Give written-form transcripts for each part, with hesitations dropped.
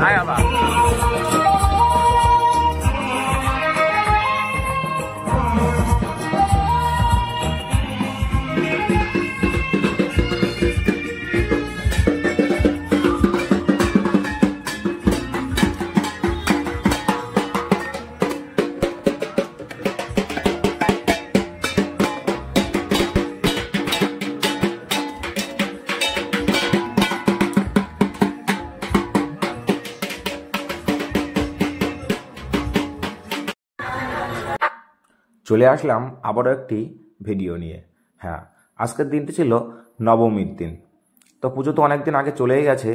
আয় বাবা। চলে আসলাম আবারও একটি ভিডিও নিয়ে। হ্যাঁ, আজকের দিনটি ছিল নবমীর দিন। তো পুজো তো অনেক দিন আগে চলেই গেছে,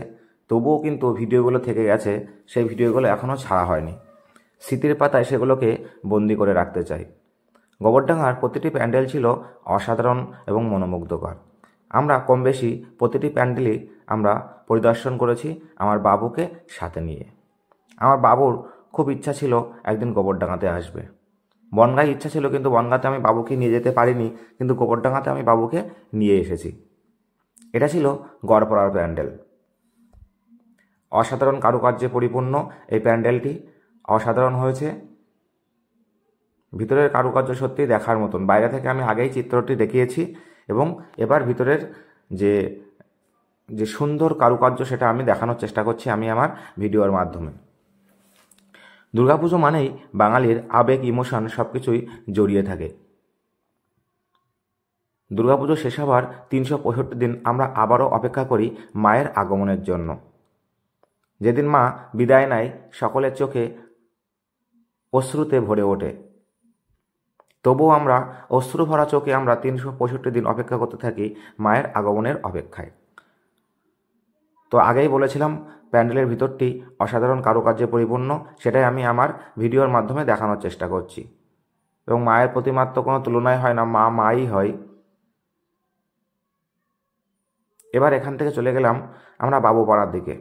তবুও কিন্তু ভিডিওগুলো থেকে গেছে, সেই ভিডিওগুলো এখনও ছাড়া হয়নি। স্মৃতির পাতায় সেগুলোকে বন্দি করে রাখতে চাই। গোবরডাঙ্গার প্রতিটি প্যান্ডেল ছিল অসাধারণ এবং মনোমুগ্ধকর। আমরা কম বেশি প্রতিটি প্যান্ডেলই আমরা পরিদর্শন করেছি আমার বাবুকে সাথে নিয়ে। আমার বাবুর খুব ইচ্ছা ছিল একদিন গোবরডাঙ্গাতে আসবে। বনগাঁয় ইচ্ছা ছিল, কিন্তু বনগাঁতে আমি বাবুকে নিয়ে যেতে পারিনি, কিন্তু গোবরডাঙ্গাতে আমি বাবুকে নিয়ে এসেছি। এটা ছিল গড়পড়ার প্যান্ডেল। অসাধারণ কারুকার্যে পরিপূর্ণ এই প্যান্ডেলটি অসাধারণ হয়েছে। ভিতরের কারুকার্য সত্যিই দেখার মতন। বাইরে থেকে আমি আগেই চিত্রটি দেখিয়েছি এবং এবার ভিতরের যে সুন্দর কারুকার্য সেটা আমি দেখানোর চেষ্টা করছি আমি আমার ভিডিওর মাধ্যমে। দুর্গাপুজো মানেই বাঙালির আবেগ, ইমোশন সব কিছুই জড়িয়ে থাকে। দুর্গাপুজো শেষ হবার 365 দিন আমরা আবারও অপেক্ষা করি মায়ের আগমনের জন্য। যেদিন মা বিদায় নেয়, সকলের চোখে অশ্রুতে ভরে ওঠে। তবুও আমরা অশ্রু ভরা চোখে আমরা 365 দিন অপেক্ষা করতে থাকি মায়ের আগমনের অপেক্ষায়। তো আগেই বলেছিলাম প্যান্ডেলের ভিতরটি অসাধারণ কারুকার্যে পরিপূর্ণ, সেটাই আমি আমার ভিডিওর মাধ্যমে দেখানোর চেষ্টা করছি। এবং মায়ের প্রতিমার তো কোনো তুলনাই হয় না, মা মাই হয়। এবার এখান থেকে চলে গেলাম আমরা বাবুপাড়ার দিকে।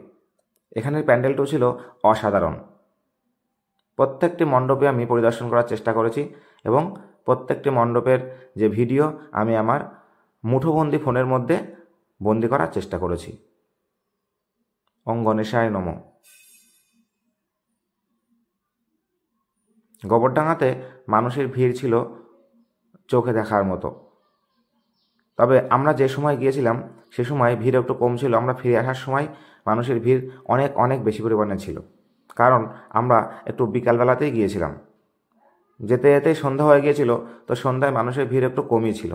এখানের প্যান্ডেলটিও ছিল অসাধারণ। প্রত্যেকটি মণ্ডপে আমি পরিদর্শন করার চেষ্টা করেছি এবং প্রত্যেকটি মণ্ডপের যে ভিডিও আমি আমার মুঠোবন্দি ফোনের মধ্যে বন্দি করার চেষ্টা করেছি। ওম গণেশায় নমঃ। গোবরডাঙ্গাতে মানুষের ভিড় ছিল চোখে দেখার মতো। তবে আমরা যে সময় গিয়েছিলাম সে সময় ভিড় একটু কম ছিল। আমরা ফিরে আসার সময় মানুষের ভিড় অনেক অনেক বেশি পরিমাণে ছিল, কারণ আমরা একটু বিকালবেলাতেই গিয়েছিলাম। যেতে যেতে সন্ধ্যা হয়ে গিয়েছিল, তো সন্ধ্যায় মানুষের ভিড় একটু কমই ছিল,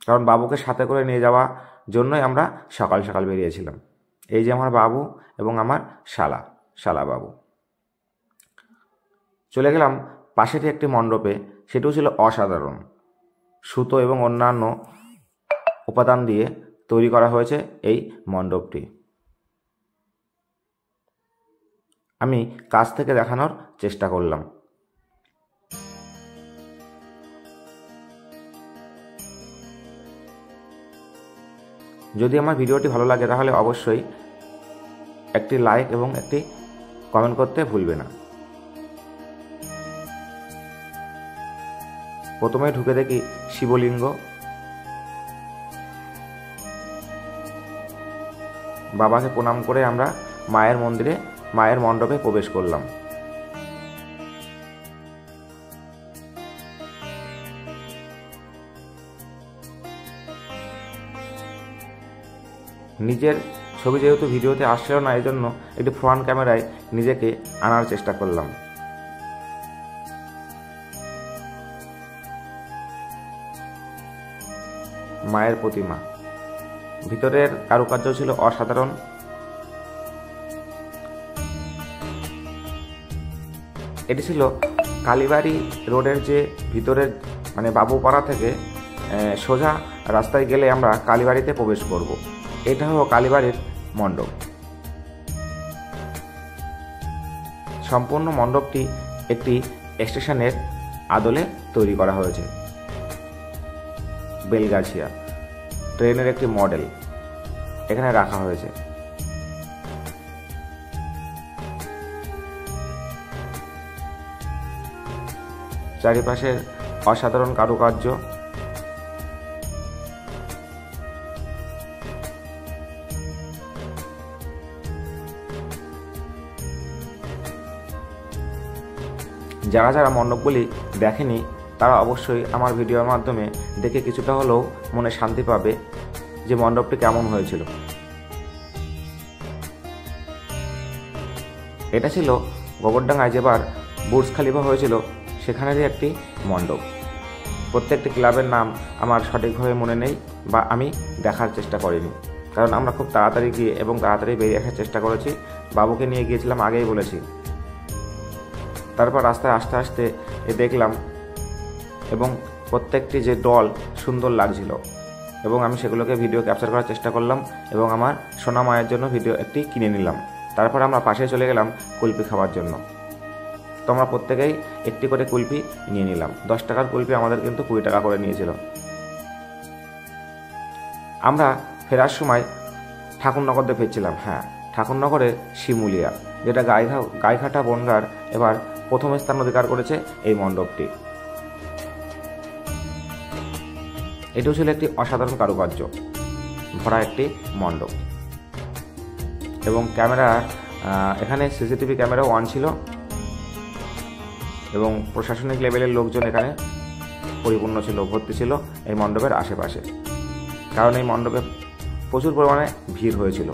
কারণ বাবুকে সাথে করে নিয়ে যাওয়া জন্যই আমরা সকাল সকাল বেরিয়েছিলাম। এই যে আমার বাবু এবং আমার শালা বাবু। চলে গেলাম পাশেরই একটি মণ্ডপে, সেটিও ছিল অসাধারণ। সুতো এবং অন্যান্য উপাদান দিয়ে তৈরি করা হয়েছে এই মণ্ডপটি। আমি কাছ থেকে দেখানোর চেষ্টা করলাম। যদি আমার ভিডিওটি ভালো লাগে তাহলে অবশ্যই একটি লাইক এবং একটি কমেন্ট করতে ভুলবে না। প্রথমে ঢুকে দেখি শিবলিঙ্গ। বাবাকে প্রণাম করে আমরা মায়ের মণ্ডপে প্রবেশ করলাম। নিজের ছবি যেহেতু ভিডিওতে আসছিল না, এই জন্য একটি ফ্রন্ট ক্যামেরায় নিজেকে আনার চেষ্টা করলাম। মায়ের প্রতিমা, ভিতরের কারুকার্য ছিল অসাধারণ। এটি ছিল কালীবাড়ি রোডের যে ভিতরের মানে বাবুপাড়া থেকে সোজা রাস্তায় গেলে আমরা কালীবাড়িতে প্রবেশ করব। এটা হলো কালীবাড়ির মণ্ডপ। সম্পূর্ণ মণ্ডপটি একটি স্টেশনের আদলে তৈরি করা হয়েছে। বেলগাছিয়া ট্রেনের একটি মডেল এখানে রাখা হয়েছে। চারিপাশের অসাধারণ কারুকার্য। যারা যারা মণ্ডপগুলি দেখেনি তারা অবশ্যই আমার ভিডিওর মাধ্যমে দেখে কিছুটা হলেও মনে শান্তি পাবে যে মণ্ডপটি কেমন হয়েছিল। এটা ছিল গোবরডাঙ্গায় যেবার বুর্জ খালিফা হয়েছিল সেখানেরই একটি মণ্ডপ। প্রত্যেকটি ক্লাবের নাম আমার সঠিকভাবে মনে নেই বা আমি দেখার চেষ্টা করিনি, কারণ আমরা খুব তাড়াতাড়ি গিয়ে এবং তাড়াতাড়ি বেরিয়ে আসার চেষ্টা করেছি। বাবুকে নিয়ে গিয়েছিলাম, আগেই বলেছি। তারপর রাস্তায় আস্তে আস্তে দেখলাম এবং প্রত্যেকটি যে দল সুন্দর লাগছিল এবং আমি সেগুলোকে ভিডিও ক্যাপচার করার চেষ্টা করলাম এবং আমার সোনা মায়ের জন্য ভিডিও একটি কিনে নিলাম। তারপর আমরা পাশে চলে গেলাম কুলফি খাওয়ার জন্য। তো আমরা প্রত্যেকেই একটি করে কুলফি নিয়ে নিলাম। 10 টাকার কুলফি আমাদের কিন্তু 20 টাকা করে নিয়েছিল। আমরা ফেরার সময় ঠাকুরনগর দিয়ে ফিরছিলাম। হ্যাঁ, ঠাকুরনগরের শিমুলিয়া, যেটা গাইঘাটা বনগাঁর এবার প্রথম স্থান অধিকার করেছে এই মণ্ডপটি। এটিও ছিল একটি অসাধারণ কারুকার্য ভরা একটি মণ্ডপ এবং ক্যামেরা, এখানে সিসিটিভি ক্যামেরাও অন ছিল এবং প্রশাসনিক লেভেলের লোকজন এখানে পরিপূর্ণ ছিল, ভর্তি ছিল এই মণ্ডপের আশেপাশে, কারণ এই মণ্ডপে প্রচুর পরিমাণে ভিড় হয়েছিল।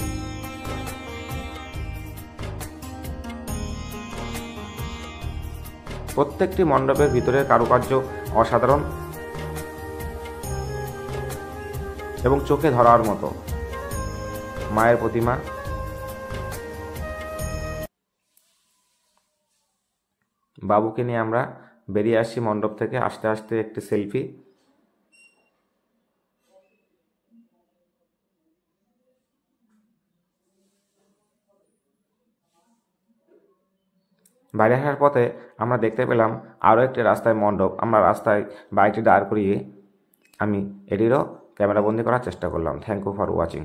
প্রত্যেকটি মণ্ডপের ভিতরের কারুকার্য অসাধারণ এবং চোখে ধরার মতো। মায়ের প্রতিমা, বাবুকে নিয়ে আমরা বেরিয়ে আসছি মণ্ডপ থেকে। আস্তে আস্তে একটি সেলফি। বাইরে আসার পথে আমরা দেখতে পেলাম আরও একটি রাস্তায় মণ্ডপ। আমরা রাস্তায় বাইকটি দাঁড় করিয়ে আমি এটিরও ক্যামেরাবন্দি করার চেষ্টা করলাম। Thank you for watching.